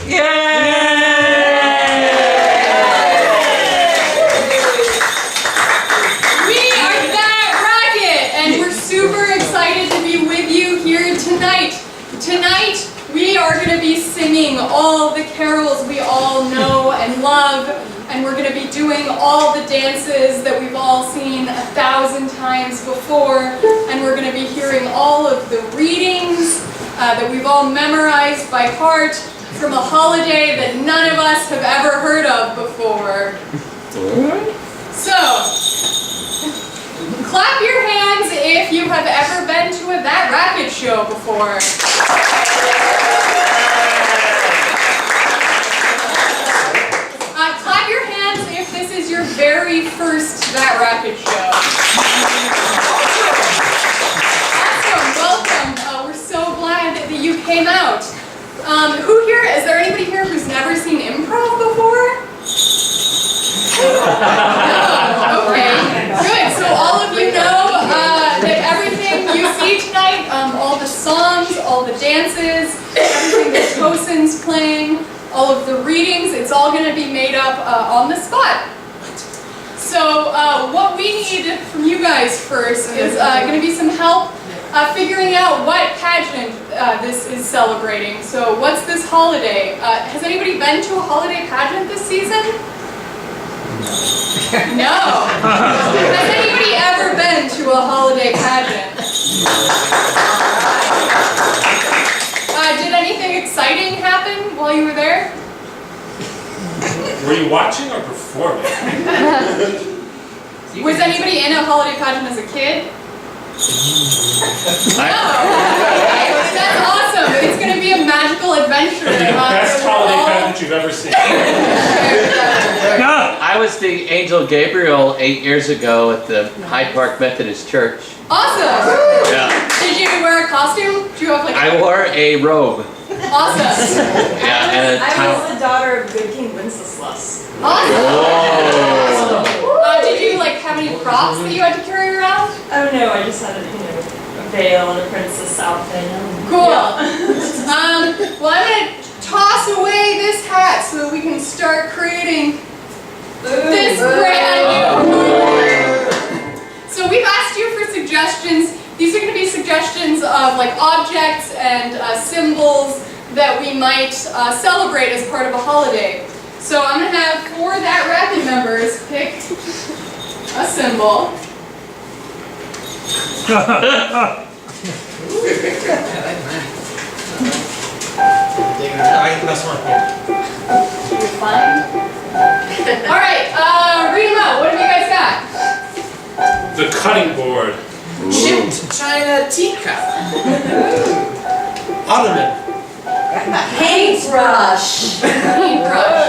We are that Racket, and we're super excited to be with you here tonight. Tonight, we are going to be singing all the carols we all know and love, and we're going to be doing all the dances that we've all seen 1,000 times before, and we're going to be hearing all of the readings that we've all memorized by heart from a holiday that none of us have ever heard of before. So, clap your hands if you have ever been to a That Racket show before. Clap your hands if this is your very first That Racket show. Awesome, welcome. We're so glad that you came out. Who here, is there anybody here who's never seen improv before? No, okay, good. So all of you know that everything you see tonight, all the songs, all the dances, everything that Tosin's playing, all of the readings, it's all going to be made up on the spot. So what we need from you guys first is going to be some help figuring out what pageant this is celebrating. So what's this holiday? Has anybody been to a holiday pageant this season? No. Has anybody ever been to a holiday pageant? Did anything exciting happen while you were there? Were you watching or performing? Was anybody in a holiday pageant as a kid? No. Okay, that's awesome. It's going to be a magical adventure. It'll be the best holiday pageant you've ever seen. I was the Angel Gabriel 8 years ago at the Hyde Park Methodist Church. Awesome. Yeah. Did you wear a costume? Did you have like I wore a robe. Awesome. Yeah, and a I towel. was the daughter of good King Wenceslas. Awesome. Whoa. Did you like have any props that you had to carry around? Oh no, I just had a veil and a princess outfit. Cool. Yeah. Well, I'm going to toss away this hat so that we can start creating this brand new. So we've asked you for suggestions. These are going to be suggestions of like objects and symbols that we might celebrate as part of a holiday. So I'm going to have 4 That Racket members pick a symbol. You're fine. All right, read them out. What have you guys got? The cutting board. Chipped china teacup. Ottoman. Paintbrush. Paintbrush.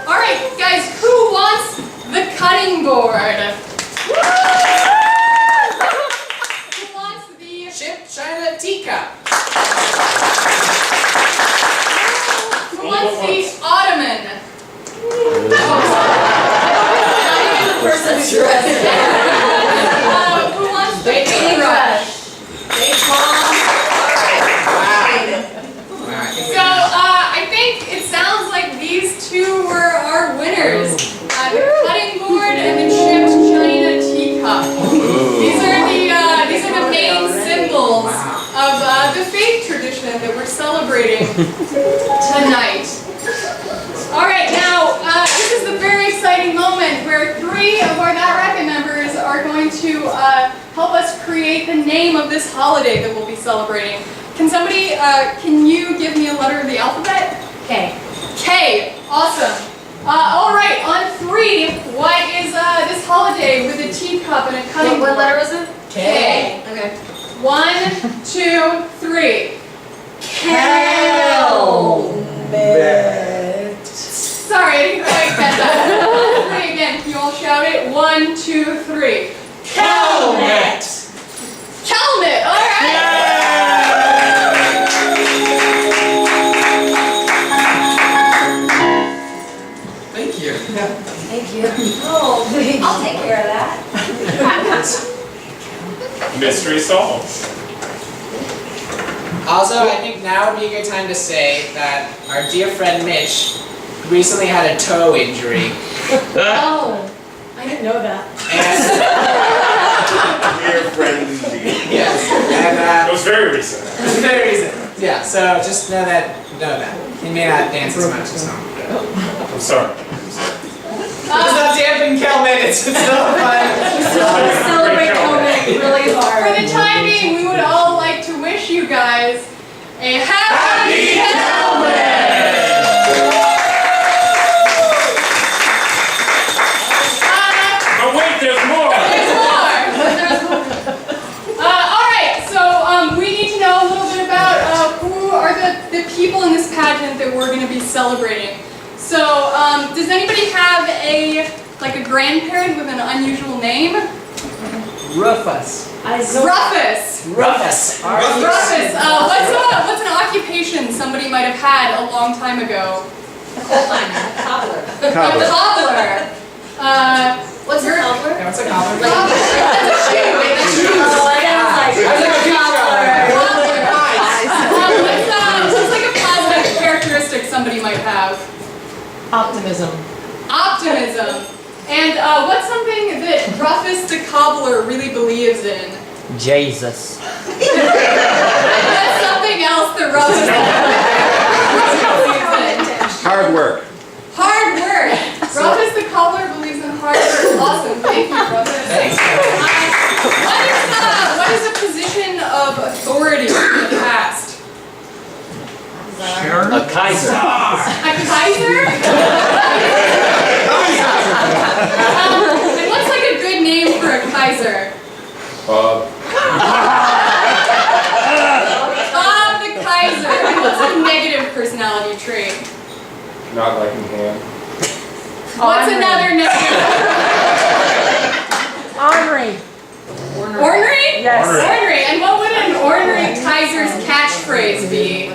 All right, guys, who wants the cutting board? Who wants the Chipped china teacup. Who wants the ottoman? Person who's dressed. Who wants the paintbrush? So I think it sounds like these two were our winners. The cutting board and the chipped china teacup. These are the main symbols of the faith tradition that we're celebrating tonight. All right, now this is the very exciting moment where 3 of our That Racket members are going to help us create the name of this holiday that we'll be celebrating. Can somebody, can you give me a letter of the alphabet? K. K, awesome. All right, on 3, what is this holiday with a teacup and a cutting board? What letter was it? K. Okay. 1, 2, 3. Kelmet. Sorry, I didn't quite get that. 3 again, can you all shout it? 1, 2, 3. Kelmet. Kelmet, all right. Thank you. Thank you. Oh, I'll take care of that. Mystery solved. Also, I think now would be a good time to say that our dear friend Mitch recently had a toe injury. Oh, I didn't know that. And, Dear friend indeed. yes, and It was very recent. it's very recent. Yeah, so just know that. He may not dance as much as home. I'm sorry. It's not damping Kelmet, it's still fun. Celebrate Kelmet really hard. For the time being, we would all like to wish you guys a happy But wait, there's more! There's more. All right, so we need to know a little bit about who are the people in this pageant that we're going to be celebrating. So, does anybody have a grandparent with an unusual name? Rufus. Rufus. Rufus. Rufus. What's an occupation somebody might have had a long time ago? Cobbler. A cobbler. What's a cobbler? Yeah, what's a goblin? That's a shoe. That's a shoe. Oh, I was like, What's like a positive characteristic somebody might have? optimism. Optimism. And what's something that Rufus the cobbler really believes in? Jesus. That's something else that Rufus believes in. Hard work. Hard work. Rufus the cobbler believes in hard work. Awesome. Thank you, Rufus. Thanks. What is a position of authority in the past? A Kaiser. A Kaiser? And what's like a good name for a Kaiser? Bob the Kaiser. And what's a negative personality trait? Not liking ham. What's another negative? Ornery. Ornery? Yes. Ornery. And what would an ornery Kaiser's catchphrase be?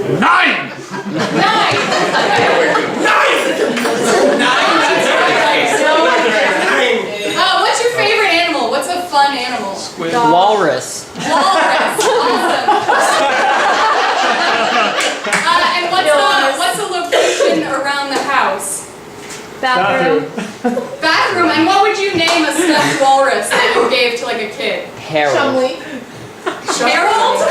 9! 9! What's your favorite animal? What's a fun animal? Walrus. Walrus. Awesome. And what's a location around the house? Bathroom. Bathroom. And what would you name a stuffed walrus that you gave to like a kid? Harold. Harold?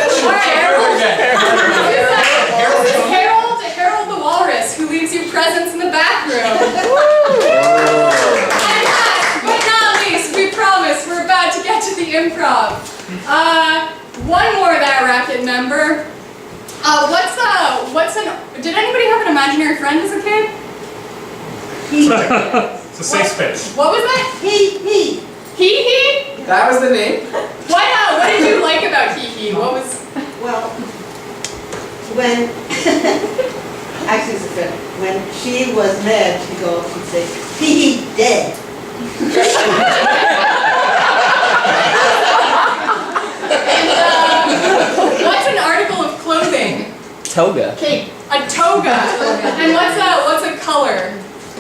Harold the walrus who leaves you presents in the bathroom. And last but not least, we promise we're about to get to the improv. One more of that Racket member. Did anybody have an imaginary friend as a kid? It's a safe space. What was that? Hee. That was the name? What did you like about Hee? What was? Well, when actually it's a friend. When she was mad, she'd say, "He dead." And what's an article of clothing? Toga. Okay, a toga. And what's a color?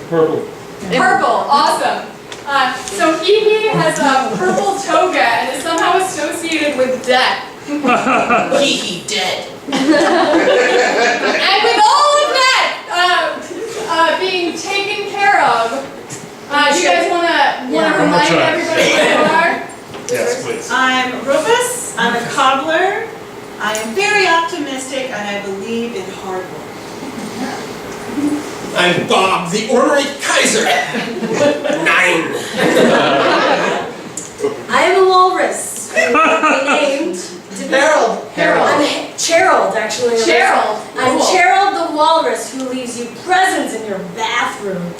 Purple. Purple. Awesome. So Hee has a purple toga and is somehow associated with death. He dead. And with all of that being taken care of, do you guys want to remind try. everybody who you are? Yes, please. I'm Rufus, I'm a cobbler, I am very optimistic, and I believe in hard work. I'm Bob, the ornery Kaiser. 9. I am a walrus. Named Harold. I'm Gerald, actually. Gerald. I'm Cool. Gerald the walrus who leaves you presents in your bathroom.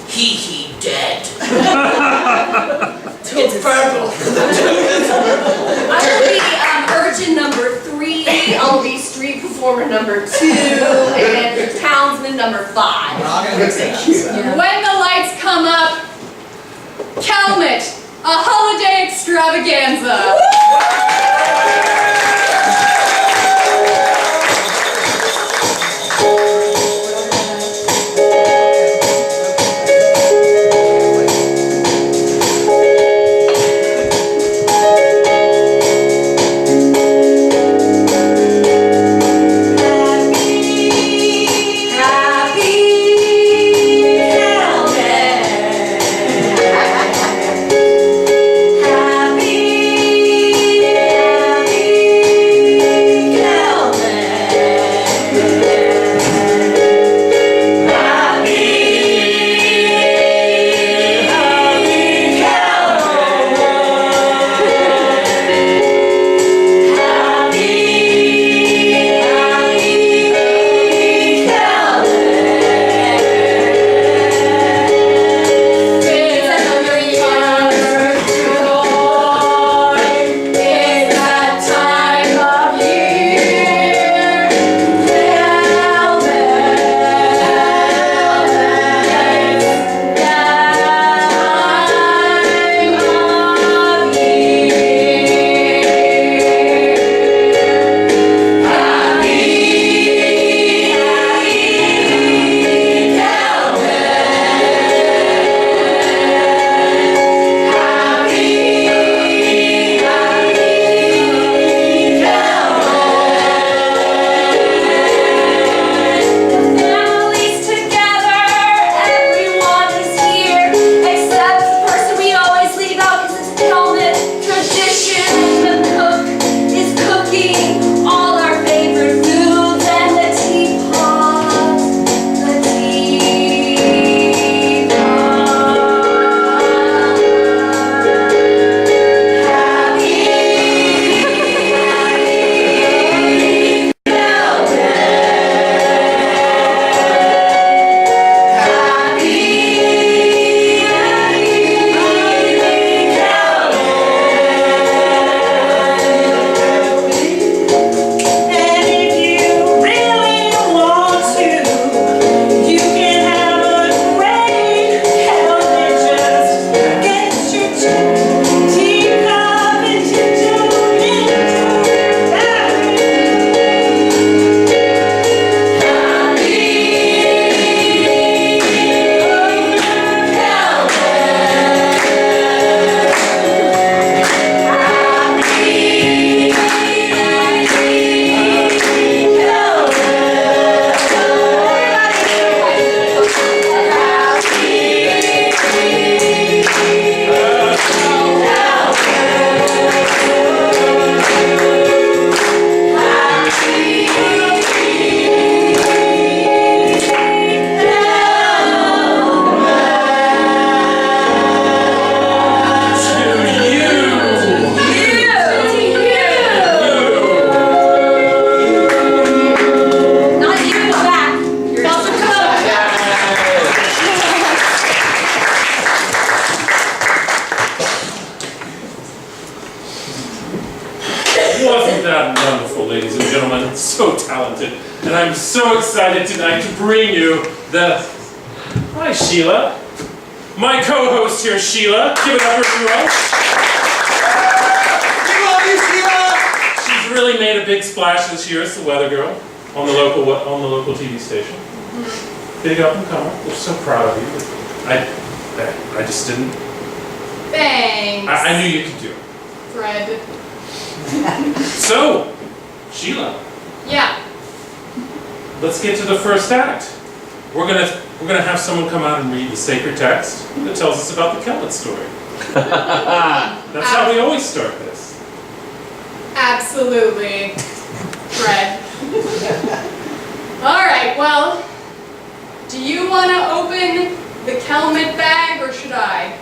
He dead. It's purple. I will be urchin number 3, I'll be street performer number 2, and townsman number 5. We're all gonna mix it up. So. When the lights come up, Kelmet, a holiday extravaganza. talented, and I'm so excited tonight to bring you the... Hi, Sheila. My co-host here, Sheila. Give it up, everyone. We love you, Sheila! She's really made a big splash this year as the weather girl on the local TV station. Big up and comer. We're so proud of you. I just didn't. Thanks. I knew you could do it. Fred. So, Sheila, Yeah. let's get to the first act. We're gonna have someone come out and read the sacred text that tells us about the Kelmet story. That's how we always start this. Absolutely. Fred. All right. Well, do you want to open the Kelmet bag or should I?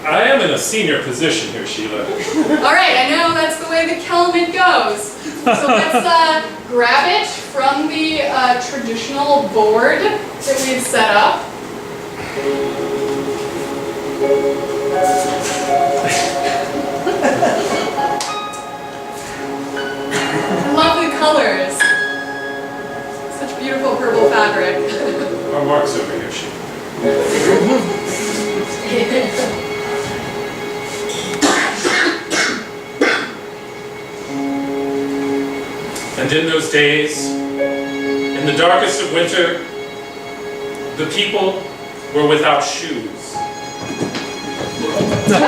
I am in a senior position here, Sheila. All right, I know that's the way the Kelmet goes. So let's grab it from the traditional board that we've set up. I love the colors. Such beautiful purple fabric. Our Mark's over here, Sheila. And in those days, in the darkest of winter, the people were without shoes. Their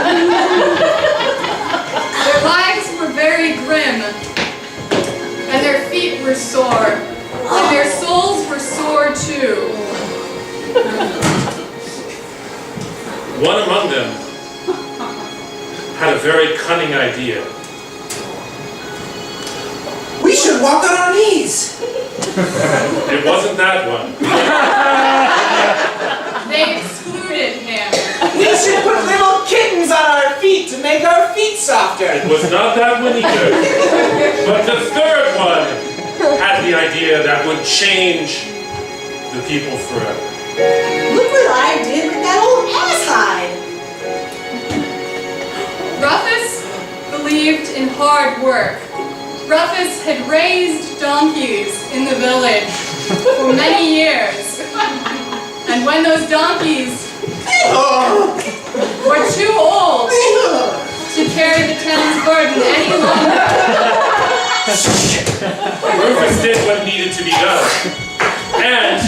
lives were very grim, and their feet were sore, and their souls were sore too. One among them had a very cunning idea. We should walk on our knees! It wasn't that one. They excluded him. We should put little kittens on our feet to make our feet softer! It was not that one either. But the third one had the idea that would change the people forever. Look what I did with that old ass hide. Rufus believed in hard work. Rufus had raised donkeys in the village for many years. And when those donkeys were too old to carry the town's burden any longer, Rufus did what needed to be done. And,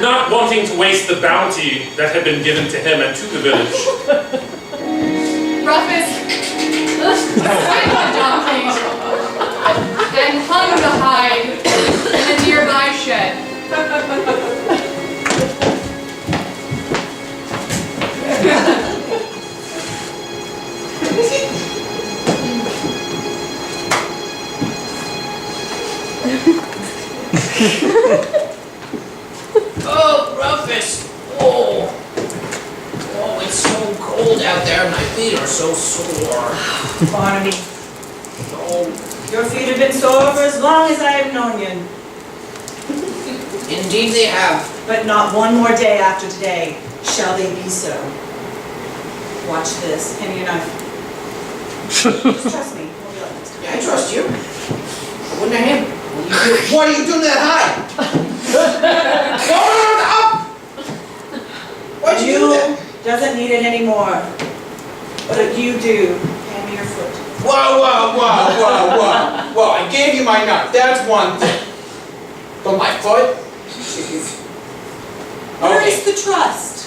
not wanting to waste the bounty that had been given to him and to the village, Rufus skinned the donkey and hung the hide in a nearby shed. Oh, Rufus! Oh, it's so cold out there. My feet are so sore. Barnaby, Oh, your feet have been sore for as long as I have known you, indeed they have. but not one more day after today shall they be so. Watch this. Hand me your knife. Just trust me. We'll be like this. Yeah, I trust you. I wouldn't have him. What are you doing to that hide? No, up! Why'd you do that? doesn't need it anymore. But you do. Hand me your foot. Whoa, I gave you my knife. That's one thing. But my foot? Jeez. Where Okay. is the trust?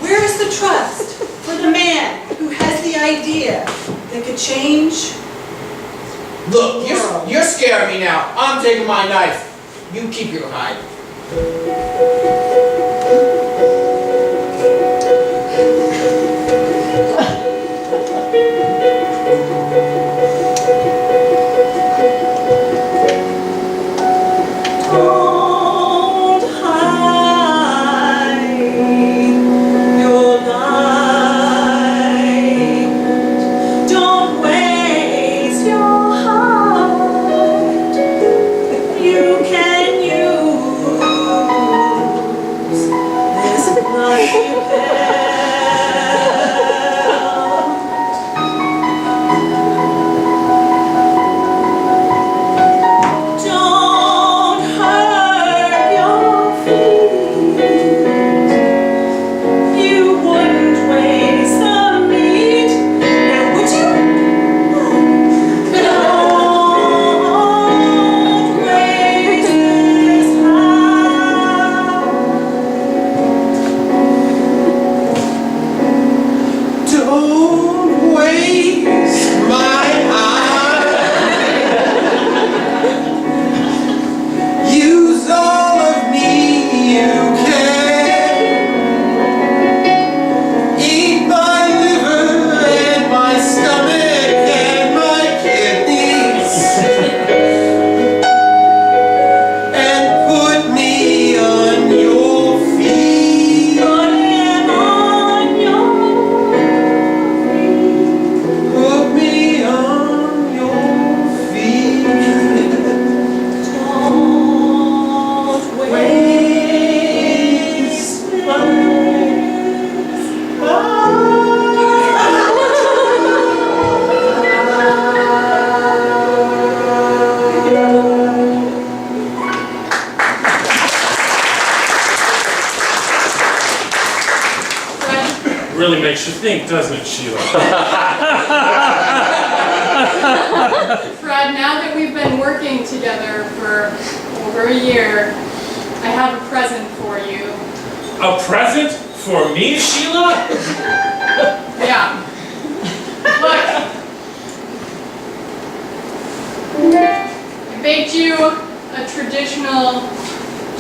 Where is the trust for the man who has the idea that could change? Look, you're scaring me now. I'm taking my knife. You keep your hide. Don't hide your light. Don't waste your heart. You can use this lucky pill. Don't Really makes you think, doesn't it, Sheila? Fred, now that we've been working together for over a year, I have a present for you. A present for me, Sheila? Yeah. Look. I baked you a traditional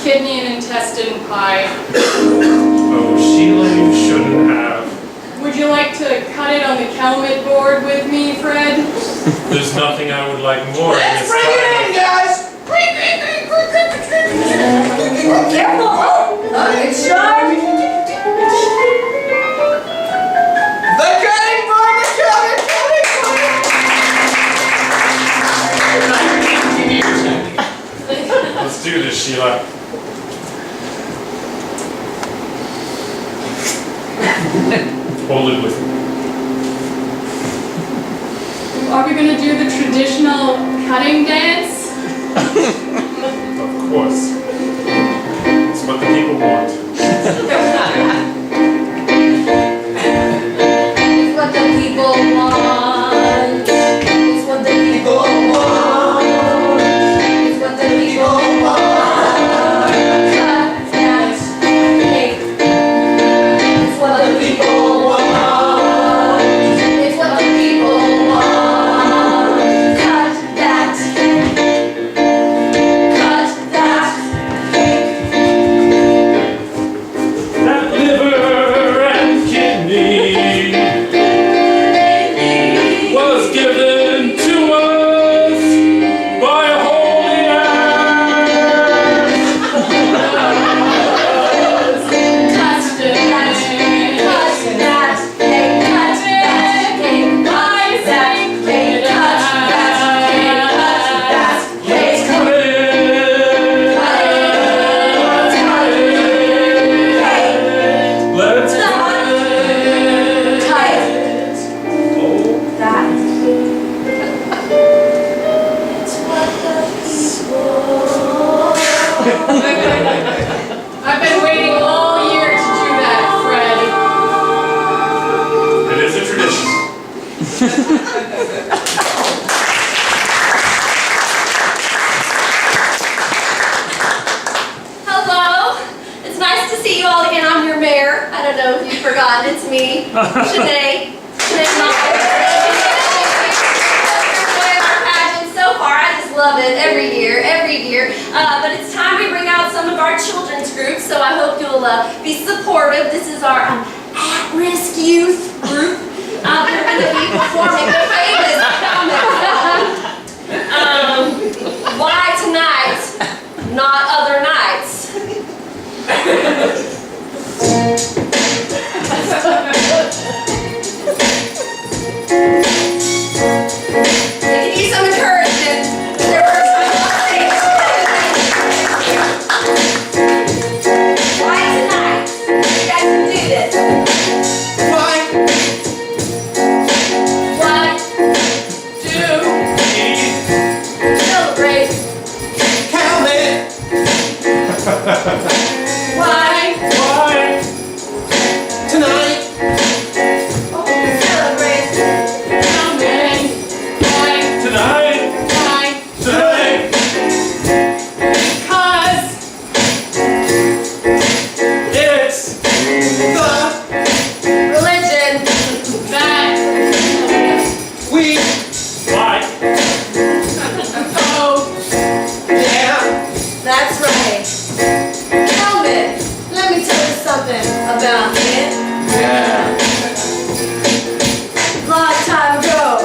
kidney and intestine pie. Oh, Sheila, you shouldn't have. Would you like to cut it on the Kelmet board with me, Fred? There's nothing I would like more in Let's this bring it in, time. guys! Careful! Oh, it's sharp! The cutting board, the cutting board! Let's do this, Sheila. Hold it with me. Are we going to do the traditional cutting dance? Of course. It's what the people want. It's what the people want. It's what the people want. It's what the people want. Cut that cake. It's what the people want. It's what the people want. Cut that cake. Cut that cake. That liver and kidney was given to us by a holy act. Cut that cake. Cut that cake. Cut that cake. Cut that cake. Cut that cake. Cut it. Let's cut it. Oh. I've been waiting all year to do that, Fred. It is a tradition. Hello. It's nice to see you all again. I'm your mayor. I don't know if you've forgotten. It's me, Shanae. Our pageant so far. I just love it every year, every year. But it's time we bring out some of our children's groups, so I hope you'll be supportive. This is our at-risk youth group. We're going to be performing the famous Kelmet. Why tonight, not other nights? They can use some encouragement. There were some mistakes. Why tonight? You guys can do this. Why? One, two, Celebrate. Kelmet! Why? Why? Tonight! Celebrate. Kelmet. Why? Tonight? Why? Tonight? Because It's The Religion. that we why? oh yeah That's right. Kelmet, let me tell you something about it. Yeah. Long time ago.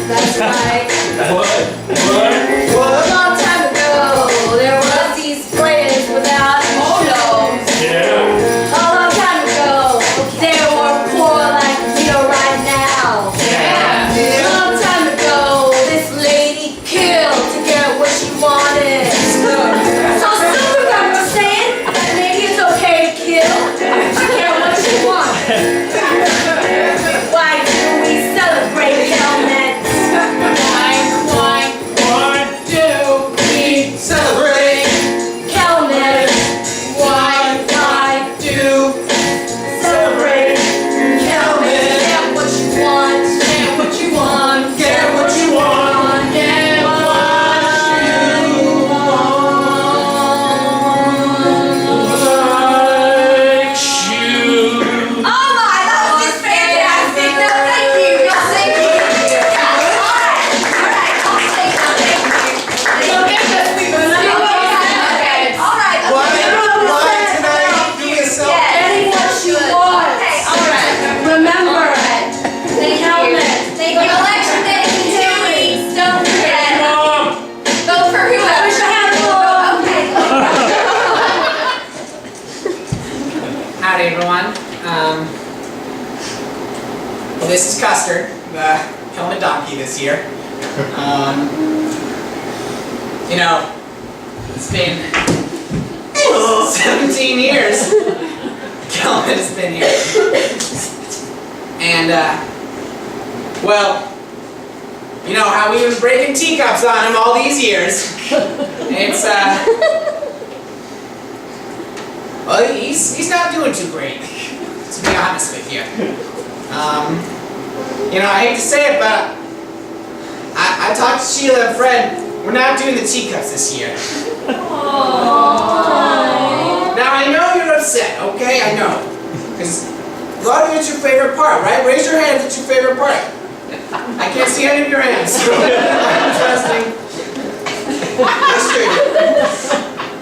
That's right. What? A long time ago, there was these players without shows. Yeah. A long time ago, they were poor like we are right now. A long time ago, this lady killed to get what she wanted. So some of them were saying that maybe it's okay to kill to get what she wants. Well, this is Custard, the Kelmet donkey this year. You know, it's been 17 years Kelmet has been here. And, well, you know how we've been breaking teacups on him all these years. It's, well, he's not doing too great, to be honest with you. You know, I hate to say it, but I talked to Sheila and Fred. We're not doing the teacups this year. Aww. Now, I know you're upset, okay? I know. Because a lot of it's your favorite part, right? Raise your hand if it's your favorite part. I can't see any of your hands. Interesting.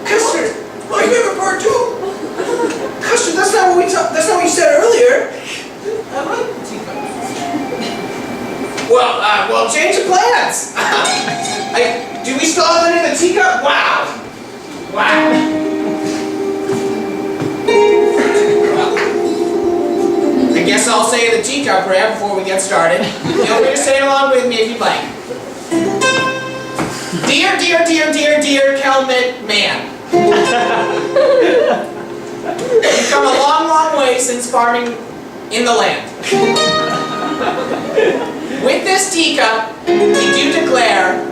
Custard, my favorite part too. Custard, that's not what you said earlier. I like the teacups. Well, change of plans. Do we still have any of the teacup? Wow. I guess I'll say the teacup prayer before we get started. Feel free to say it along with me if you'd like. Dear, dear, dear, dear, dear Kelmet man. You've come a long, long way since farming in the land. With this teacup, we do declare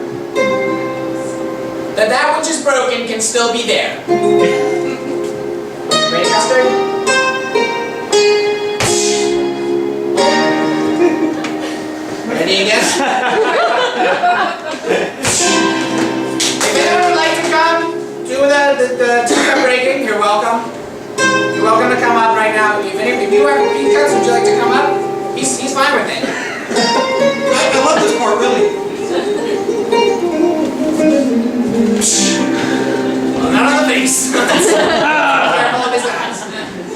that that which is broken can still be there. Ready, Custard? Ready again? If anyone would like to come do the teacup breaking, you're welcome. You're welcome to come up right now. If you have teacups, would you like to come up? He's fine with it. I love this part, really. Well, not on the face. Careful of his eyes.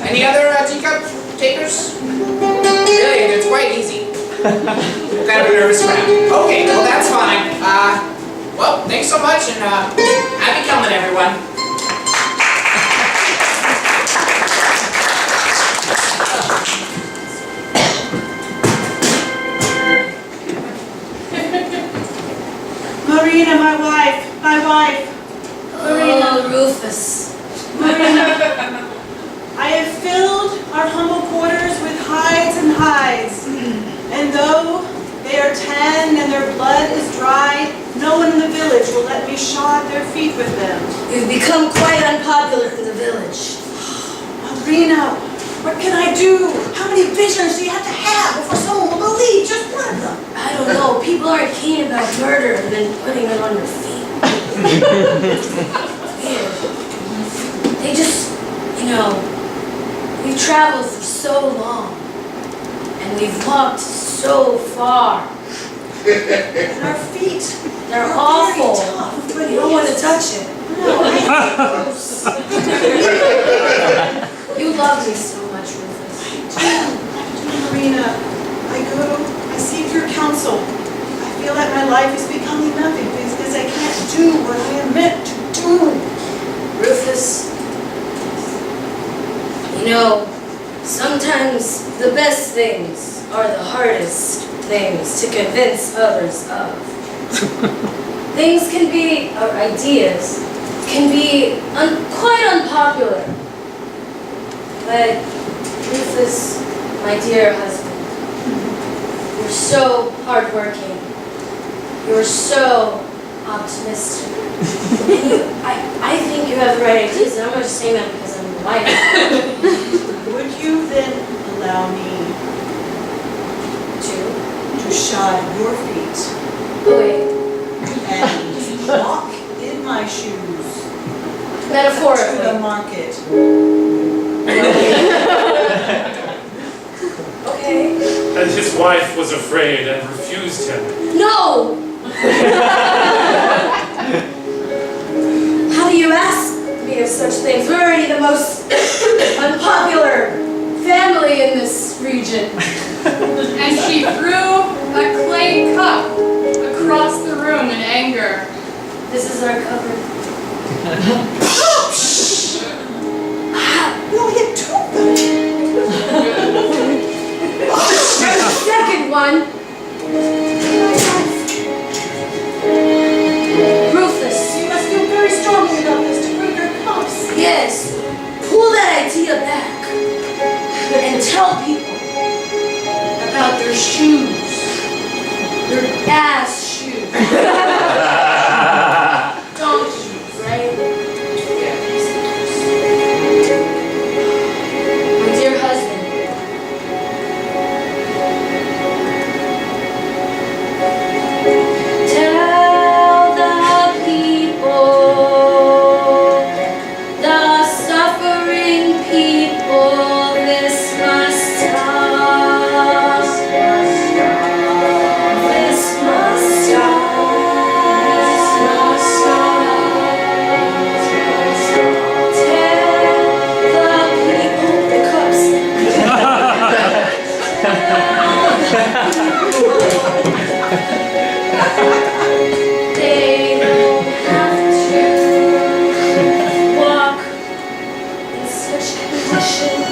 Any other teacup takers? Really, it's quite easy. Kind of a nervous crowd. Okay, well that's fine. Well, thanks so much, and happy Kelmet, everyone. Marina, my wife. Marina. Oh, Rufus. Marina. I have filled our humble quarters with hides and hides. And though they are tanned and their blood is dry, no one in the village will let me shod their feet with them. You've become quite unpopular in the village. Marina, what can I do? How many visions do you have to have before someone will believe just one of them? I don't know. People aren't keen about murder and then putting it on your feet. Weird. They just, you know, we've traveled for so long and we've walked so far. And our feet, They're awful. very tough. But You don't want to touch it. You love me so much, Rufus. Marina, I seek your counsel. I feel that my life is becoming nothing because I can't do what I am meant to do. Rufus, you know, sometimes the best things are the hardest things to convince others of. Things can be, or ideas, can be quite unpopular. But Rufus, my dear husband, you're so hardworking. You're so optimistic. I think you have the right ideas, and I'm not just saying that because I'm your wife. Would you then allow me to shod your feet Oh wait, and walk in my shoes to the metaphorically. market? Okay. And his wife was afraid and refused him. No! How do you ask me of such things? We're already the most unpopular family in this region. And she threw a clay cup across the room in anger. This is our cupboard. No, hit two of them. on. Rufus. You must feel very strongly about this to prove your cups. Yes. Pull that idea back. And tell people about their shoes. Their ass shoes. Donkey shoes, right? My dear husband. Tell the people, the suffering people, this must stop. This must stop. Tell the people, the cups. They don't have to walk in such conditions.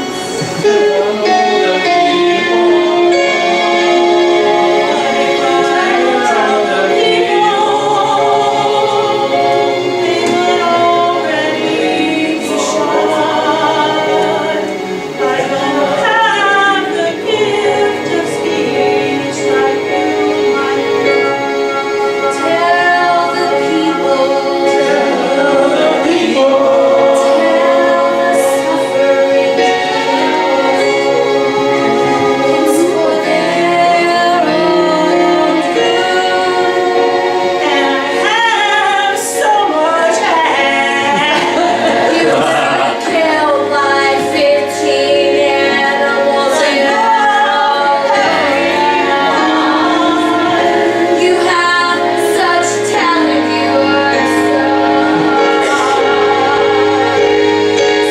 Tell the people, tell the suffering it's for their own good. And I have so much You have killed like 15 animals in all. You have such talent, you are so.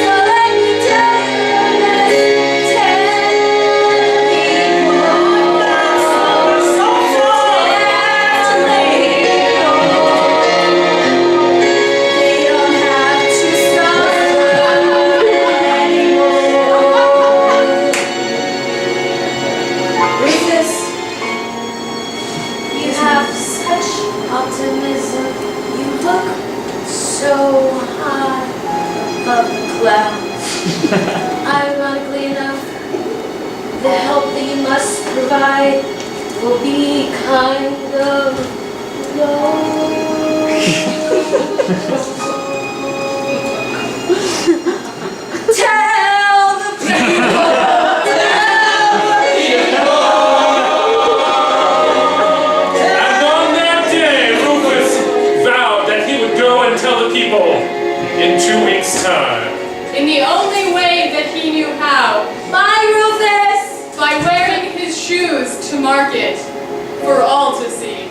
So let me tell you this, tell people, they don't have to suffer anymore. Rufus, you have such optimism. You look so high above the clouds. Ironically enough, the help that you must provide will be kind of low. Tell the people. And on that day, Rufus vowed that he would go and tell the people in 2 weeks' time. In the only way that he knew how, Bye, Rufus. by wearing his shoes to market for all to see.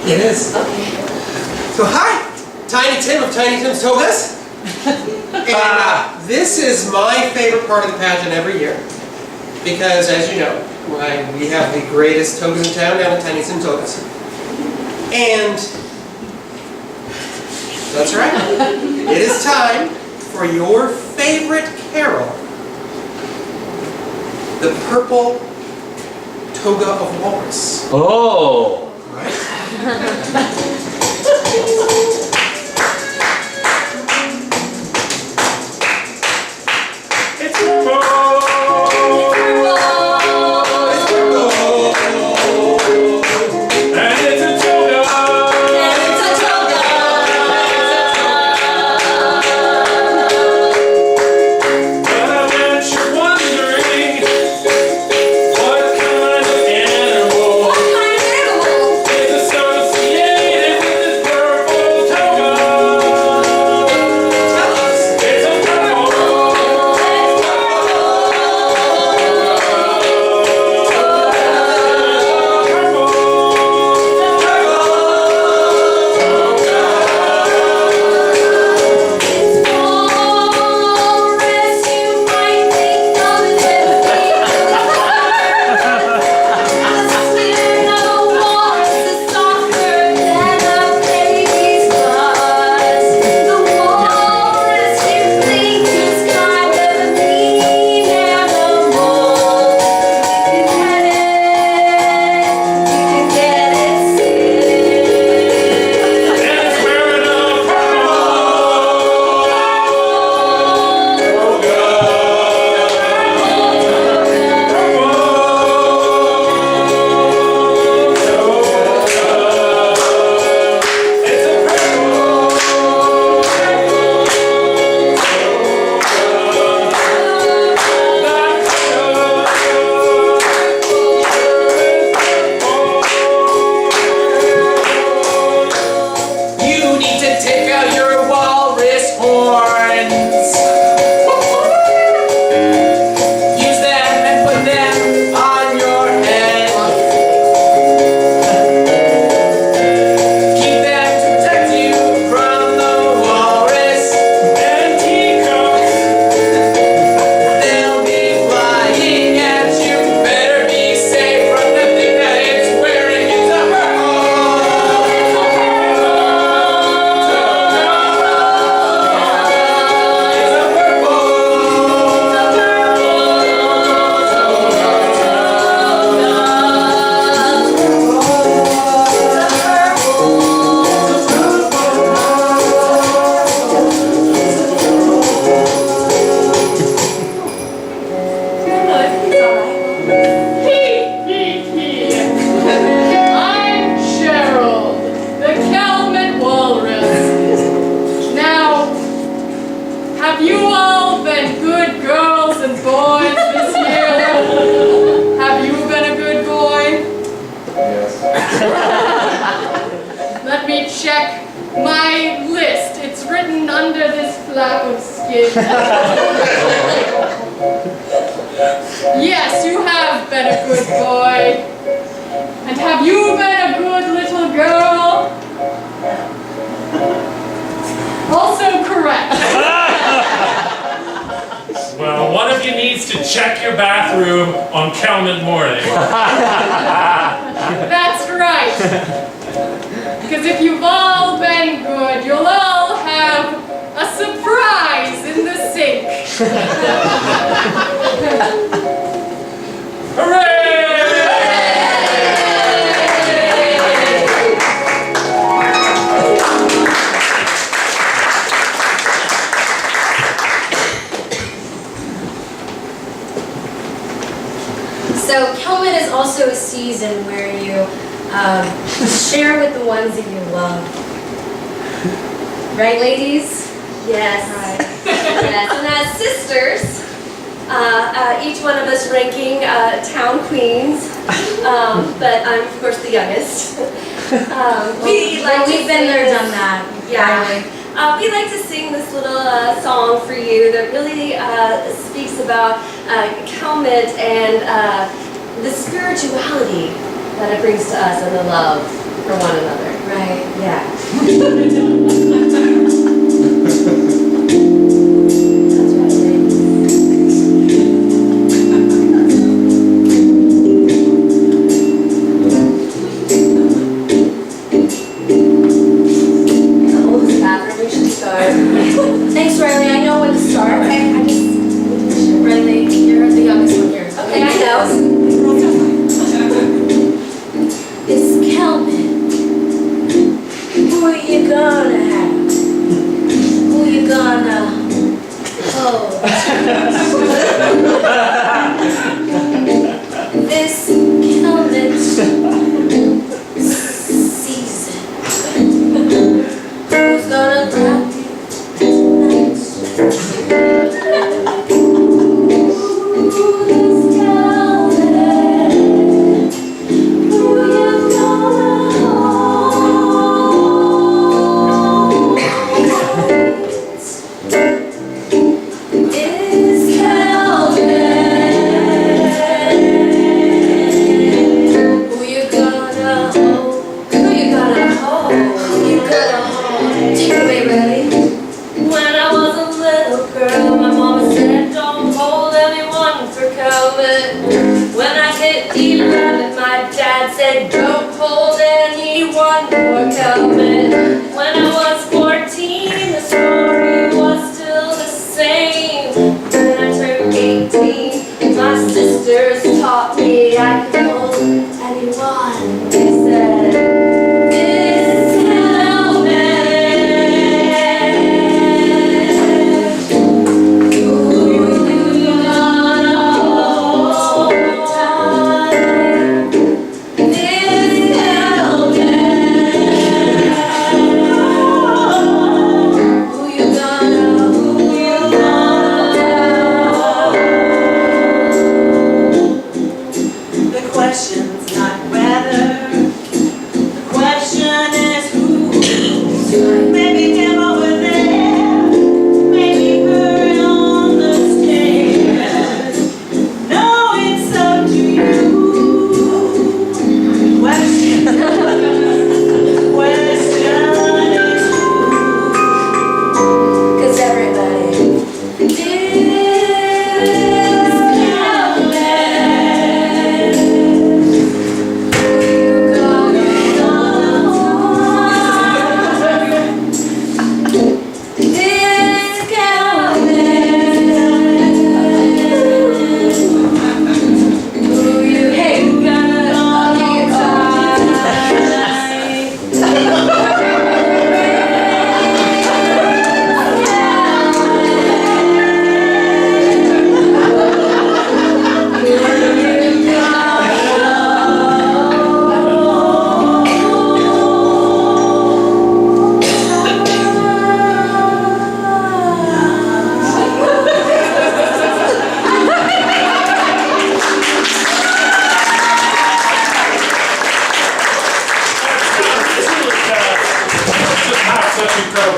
It is. So hi, Tiny Tim of Tiny Tim's Togas. And this is my favorite part of the pageant every year. Because as you know, we have the greatest togas in town down at Tiny Tim's Togas. And that's right. It is time for your favorite carol. The Purple Toga of Walrus. Oh. Right? It's purple. And it's a toga. But I bet you're wondering what kind of animal is associated with this purple scrap of skin. Yes, you have been a good boy. And have you been a good little girl? Also correct. Well, one of you needs to check your bathroom on Kelmet morning. That's right. Because if you've all been good, you'll all have a surprise in the sink. So Kelmet is also a season where you share with the ones that you love. Right, ladies? Yes. Right. Yes. And as sisters, each one of us ranking town queens, but I'm of course the youngest. We've been there, done that. Yeah. We like to sing this little song for you that really speaks about Kelmet and the spirituality that it brings to us and the love for one another. Right. Yeah. Thanks, Riley. I know when to start. Okay, Riley, you're the youngest one here. Okay, I know. It's Kelmet. Who are you gonna have? Who you gonna hold? This Kelmet season. Who's gonna grab you? Said don't hold anyone for Kelmet. When I was 14, the story was still the same. When I turned 18, my sisters taught me I could hold anyone. They said, this Kelmet, who you gonna hold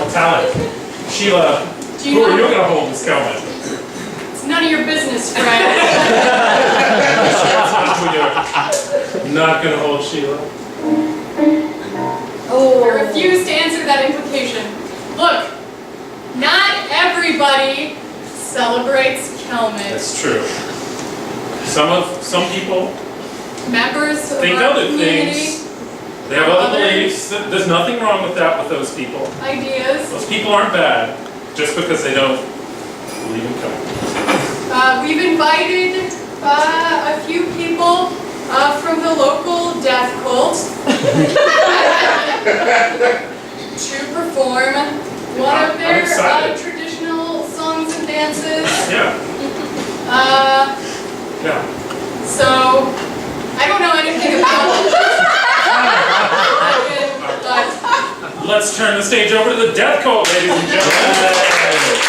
tight? Sheila, Do Who you are you know? gonna hold this Kelmet? It's none of your business, Fred. You're not gonna hold Sheila. I refuse to answer that implication. Look, not everybody celebrates Kelmet. That's true. Some people Members of think our other community, things. They have other beliefs. There's nothing wrong with that with those people. ideas. Those people aren't bad just because they don't believe in Kelmet. We've invited a few people from the local death cult to perform one of I'm their excited. traditional songs and dances. Yeah, yeah. So, I don't know anything about it, but Let's turn the stage over to the death cult, ladies and gentlemen.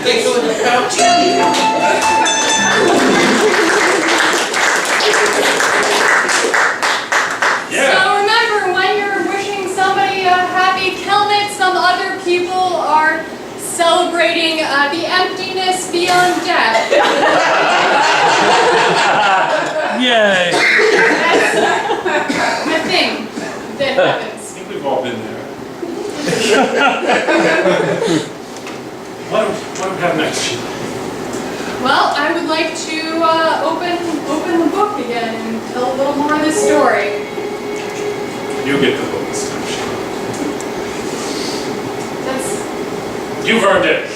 Thanks for the couch. So remember, when you're wishing somebody a happy Kelmet, some other people are celebrating the emptiness beyond death. Yay! That's a thing that I happens. think we've all been there. What do we have next, Sheila? Well, I would like to open the book again and tell a little more of this story. You get the book this time, Sheila. That's You've earned it.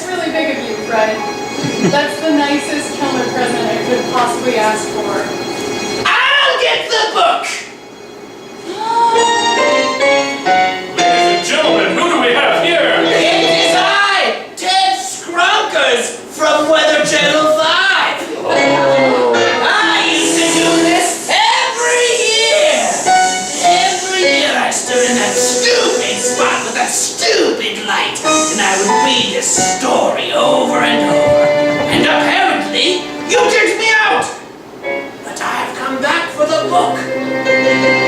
really big of you, Fred. That's the nicest Kelmet present I could possibly ask for. I'll get the book! Ladies and gentlemen, who do we have here? It is I, Ted Skronkers from Weather Channel 5. I used to do this every year. Every year I stood in that stupid spot with that stupid light, and I would read this story over and over. And up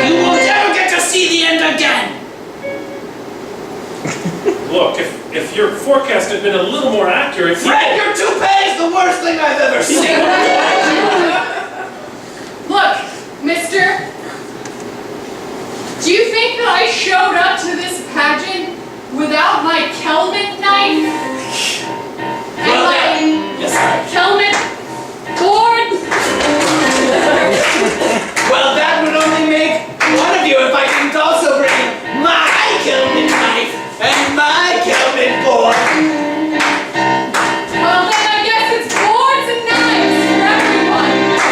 You won't ever get to see the end again! Look, if your forecast had been a little more accurate... Fred, your toupee is the worst thing I've ever seen! Look, mister, do you think that I showed up to this pageant without my Kelmet knife? And Well, my yes, Kelmet board? well, that would only make one of you if I didn't also bring my Kelmet knife and my Kelmet board. Well, then I guess it's boards and knives for everyone.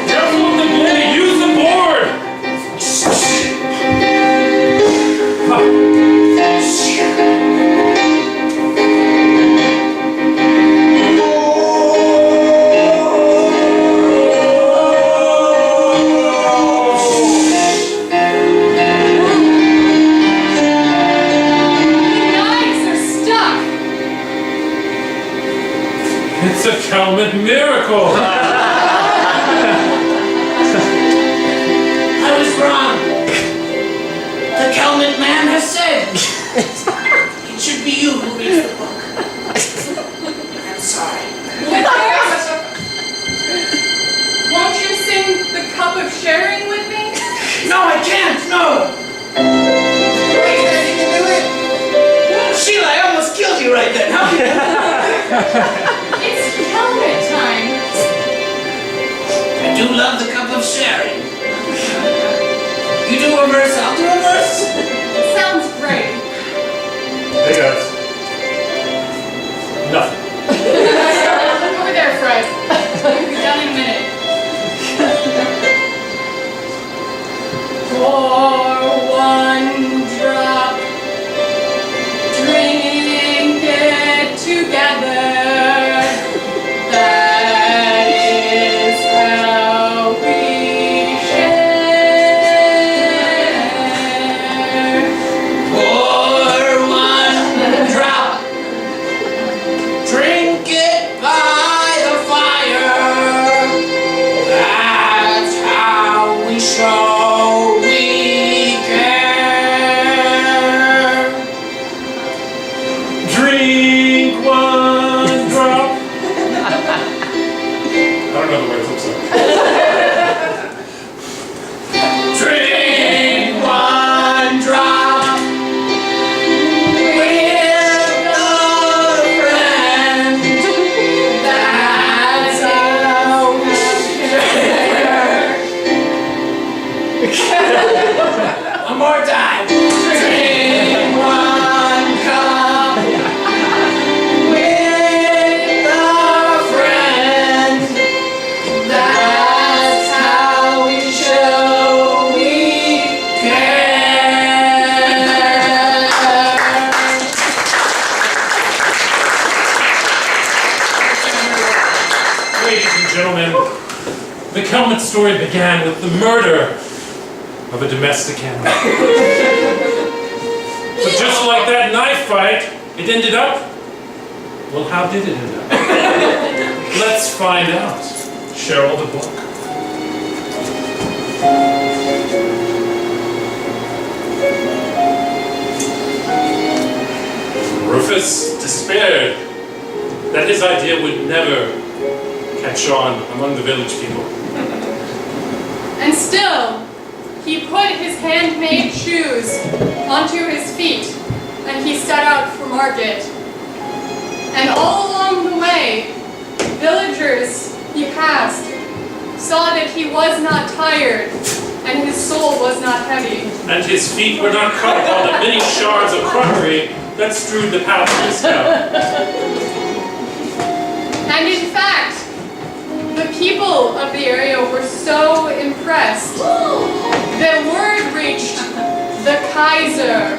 Careful of the blade! Use the board! The knives are stuck. It's a Kelmet miracle! I was wrong. The Kelmet man has said it should be you who reads the book. I'm sorry. Won't you sing the cup of sharing with me? No, I can't. No. Wait, you can do it. Sheila, I almost killed you right then. How can you? It's Kelmet time. I do love the cup of sharing. You do a verse, I'll do a verse. Sounds great. Hey guys. Nothing. Over there, Fred. We'll be done in a minute. Pour one drop, drink it together. That is how we share. Pour one drop. Drink it by the fire. That's how we show we care. Drink one drop. I don't know the words, I'm sorry. Drink one drop. With a friend. That's how we share. One more time. Drink one cup. With a friend. That's how we show we care. Ladies and gentlemen, the Kelmet story began with the murder of a domestic animal. But just like that knife fight, it ended up... Well, how did it end up? Let's find out. Cheryl the book. Rufus despaired that his idea would never catch on among the village people. And still, he put his handmade shoes onto his feet, and he set out for market. And all along the way, villagers he passed saw that he was not tired, and his soul was not heavy. And his feet were not cut upon the many shards of crockery that strewed the path of his town. And in fact, the people of the area were so impressed that word reached the Kaiser,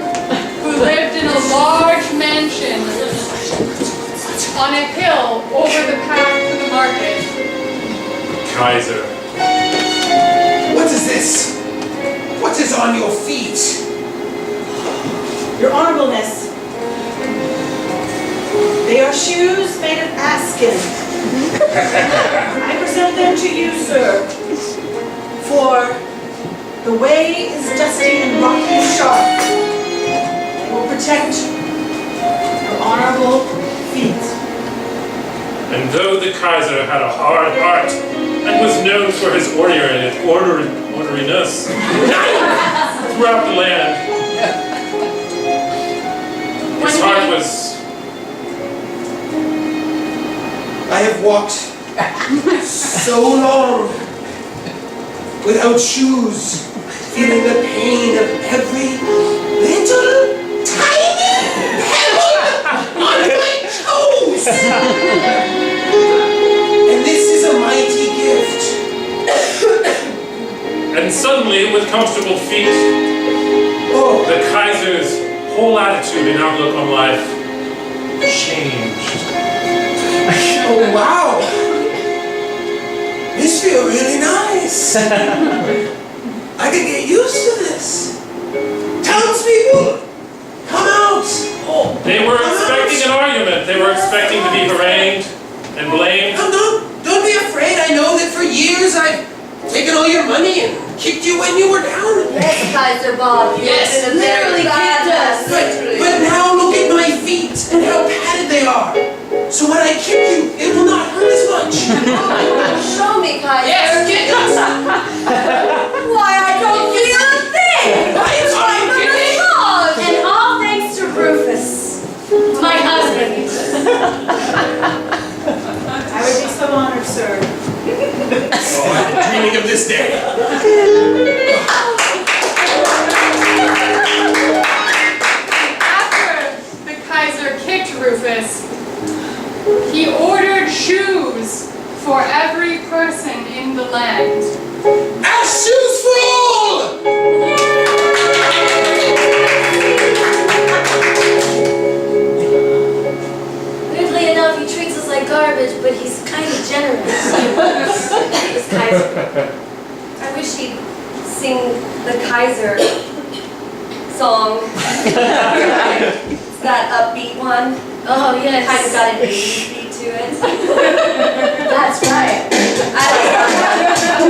who lived in a large mansion on a hill over the path to the market. Kaiser. What is this? What is on your feet? Your Honorableness, they are shoes made of askin. I present them to you, sir, for the way is dusty and rocky and sharp. They will protect your honorable feet. And though the Kaiser had a hard heart and was known for his orderliness throughout the land, his heart was... I have walked so long without shoes, feeling the pain of every little tiny pebble on my toes. And this is a mighty gift. And suddenly, with comfortable feet, Oh, the Kaiser's whole attitude and outlook on life changed. oh wow! This feels really nice. I could get used to this. Townspeople, come out! Oh, They were expecting an argument. They were expecting to be harangued and blamed. Don't be afraid. I know that for years I've taken all your money and kicked you when you were down. Yes, Kaiser Bob, you Yes, have been a very bad us. But now look at my feet and how padded they are. So when I kick you, it will not hurt as much. Show me, Kaiser. Yes, kick us. Why, I don't feel a thing. That's why I'm kicking. And all thanks to Rufus, my husband. I would be so honored, sir. Oh, I've been dreaming of this day. After the Kaiser kicked Rufus, he ordered shoes for every person in the land. Our shoes full! Weirdly enough, he treats us like garbage, but he's kind of generous. This Kaiser. I wish he'd sing the Kaiser song. It's that upbeat one. Oh, yes. Kind of got an 80s beat to it. That's right. I like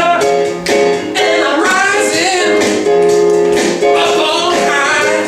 And I'm rising up on high.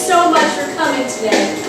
so much for coming today.